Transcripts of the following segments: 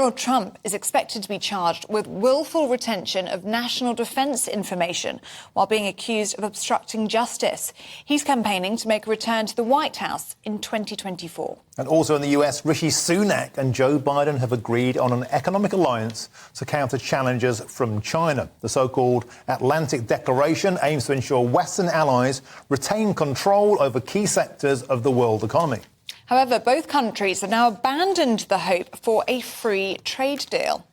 Donald Trump is expected to be charged with willful retention of national defence information while being accused of obstructing justice. He's campaigning to make a return to the White House in 2024. And also in the US, Rishi Sunak and Joe Biden have agreed on an economic alliance to counter challenges from China. The so-called Atlantic Declaration aims to ensure Western allies retain control over key sectors of the world economy. However, both countries have now abandoned the hope for a free trade deal.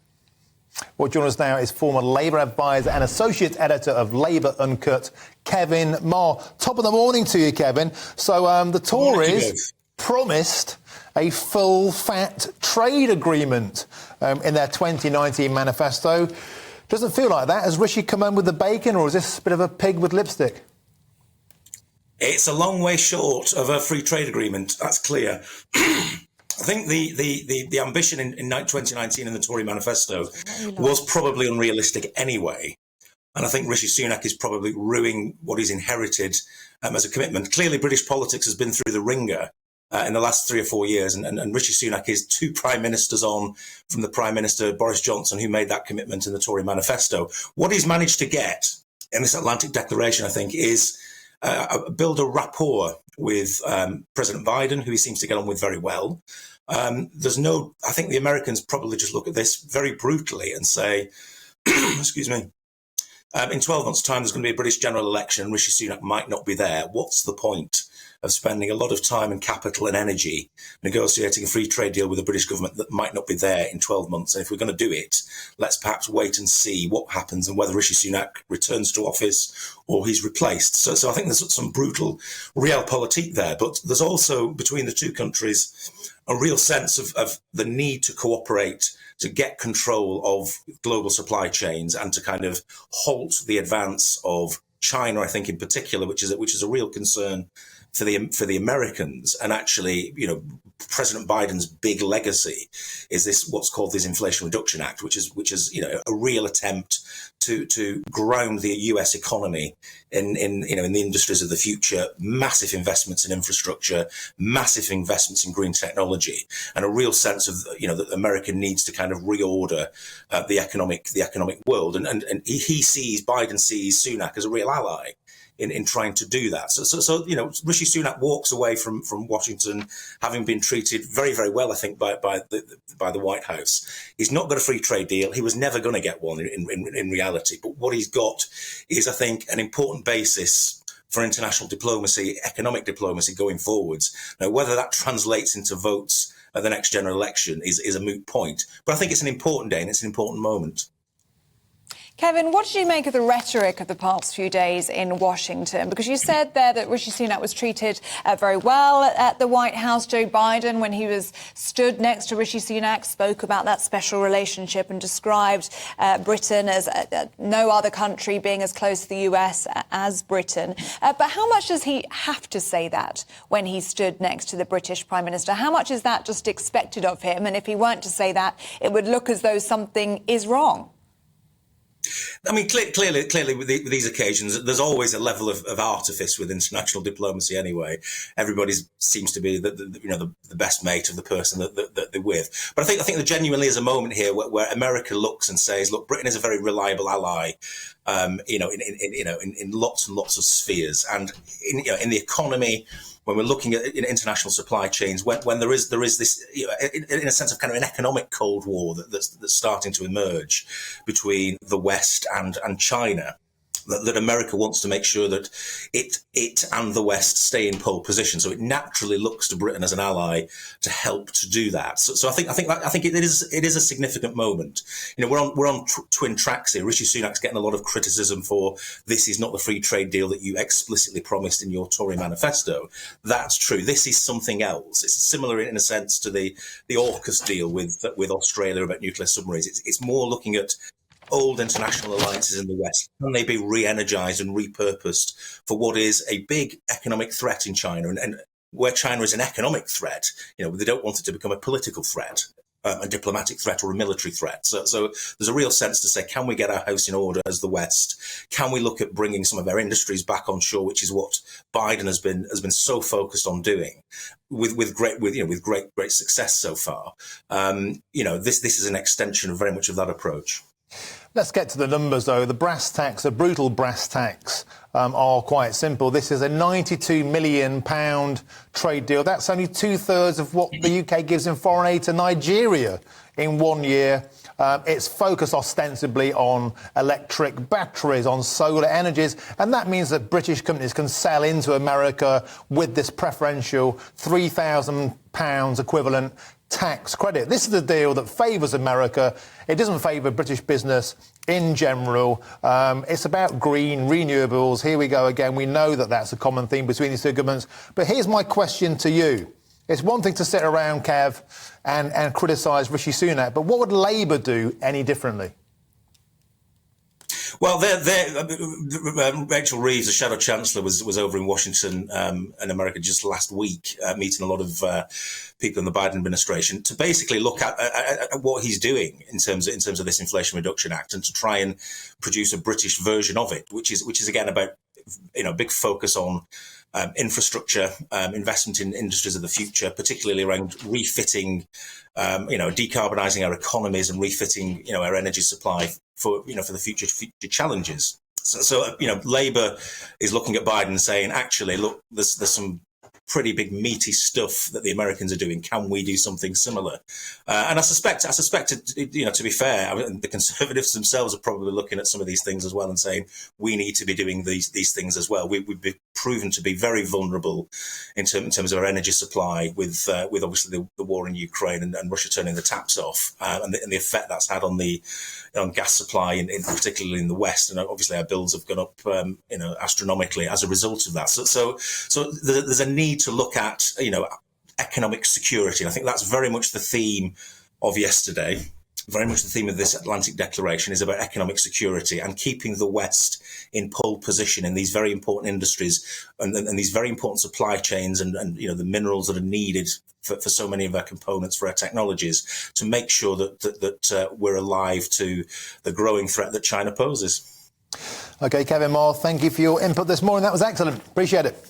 Well, joining us now is former Labour advisor and associate editor of Labour Uncut, Kevin Meagher. Top of the morning to you, Kevin. So the Tories promised a full fat trade agreement in their 2019 manifesto. Doesn't feel like that. Has Rishi come home with the bacon, or is this a bit of a pig with lipstick? It's a long way short of a free trade agreement. That's clear. I think the ambition in 2019 in the Tory manifesto was probably unrealistic anyway. And I think Rishi Sunak is probably ruining what he's inherited as a commitment. Clearly, British politics has been through the ringer in the last 3 or 4 years. And Rishi Sunak is 2 prime ministers on from the Prime Minister, Boris Johnson, who made that commitment in the Tory manifesto. What he's managed to get in this Atlantic Declaration, I think, is build a rapport with President Biden, who he seems to get on with very well. I think the Americans probably just look at this very brutally and say, excuse me, in 12 months' time, there's going to be a British general election. Rishi Sunak might not be there. What's the point of spending a lot of time and capital and energy negotiating a free trade deal with the British government that might not be there in 12 months? And if we're going to do it, let's perhaps wait and see what happens and whether Rishi Sunak returns to office or he's replaced. So I think there's some brutal realpolitik there. But there's also, between the two countries, a real sense of the need to cooperate to get control of global supply chains and to kind of halt the advance of China, I think, in particular, which is a real concern for the Americans. And actually, President Biden's big legacy is this what's called this Inflation Reduction Act, which is a real attempt to ground the US economy in the industries of the future, massive investments in infrastructure, massive investments in green technology, and a real sense of that America needs to kind of reorder the economic world. And Biden sees Sunak as a real ally in trying to do that. So Rishi Sunak walks away from Washington having been treated very, very well, I think, by the White House. He's not got a free trade deal. He was never going to get one in reality. But what he's got is, I think, an important basis for international diplomacy, economic diplomacy going forwards. Now, whether that translates into votes at the next general election is a moot point. But I think it's an important day and it's an important moment. Kevin, what did you make of the rhetoric of the past few days in Washington? Because you said there that Rishi Sunak was treated very well at the White House. Joe Biden, when he was stood next to Rishi Sunak, spoke about that special relationship and described Britain as no other country being as close to the US as Britain. But how much does he have to say that when he stood next to the British Prime Minister? How much is that just expected of him? And if he weren't to say that, it would look as though something is wrong. I mean, clearly, with these occasions, there's always a level of artifice with international diplomacy. Anyway, everybody seems to be the best mate of the person that they're with. But I think there genuinely is a moment here where America looks and says, "Look, Britain is a very reliable ally." In lots and lots of spheres, and in the economy. When we're looking at international supply chains, when there is this, in a sense of kind of an economic Cold War that's starting to emerge between the West and China, that America wants to make sure that it and the West stay in pole position. So it naturally looks to Britain as an ally to help to do that. So I think it is a significant moment. We're on twin tracks here. Rishi Sunak's getting a lot of criticism for this is not the free trade deal that you explicitly promised in your Tory manifesto. That's true. This is something else. It's similar in a sense to the AUKUS deal with Australia about nuclear submarines. It's more looking at old international alliances in the West. Can they be re-energized and repurposed for what is a big economic threat in China? And where China is an economic threat, they don't want it to become a political threat. a diplomatic threat or a military threat. So there's a real sense to say, can we get our house in order as the West? Can we look at bringing some of our industries back on shore, which is what Biden has been so focused on doing, with great success so far. This is an extension of very much of that approach. Let's get to the numbers, though. The brass tacks, the brutal brass tacks, are quite simple. This is a £92 million trade deal. That's only 2/3 of what the UK gives in foreign aid to Nigeria in 1 year. It's focused ostensibly on electric batteries, on solar energies, and that means that British companies can sell into America with this preferential £3,000 equivalent tax credit. This is a deal that favours America. It doesn't favour British business in general. It's about green renewables. Here we go again. We know that that's a common theme between these two governments. But here's my question to you. It's one thing to sit around, Kev, and criticise Rishi Sunak, but what would Labour do any differently? Well, Rachel Reeves, the Shadow Chancellor, was over in Washington in America just last week, meeting a lot of people in the Biden administration to basically look at what he's doing in terms of this Inflation Reduction Act, and to try and produce a British version of it, which is again about big focus on infrastructure, investment in industries of the future, particularly around refitting, decarbonising our economies and refitting, our energy supply for the future challenges. So Labour is looking at Biden saying, actually, look, there's some pretty big meaty stuff that the Americans are doing. Can we do something similar? And I suspect, to be fair, the Conservatives themselves are probably looking at some of these things as well and saying, we need to be doing these things as well. We've been proven to be very vulnerable in terms of our energy supply with obviously the war in Ukraine and Russia turning the taps off, and the effect that's had on gas supply, particularly in the West. And obviously our bills have gone up, astronomically as a result of that. So there's a need to look at, economic security. And I think that's very much the theme of yesterday. Very much the theme of this Atlantic Declaration is about economic security and keeping the West in pole position in these very important industries and these very important supply chains and the minerals that are needed for so many of our components, for our technologies, to make sure that we're alive to the growing threat that China poses. OK, Kevin Meagher, thank you for your input this morning. That was excellent. Appreciate it.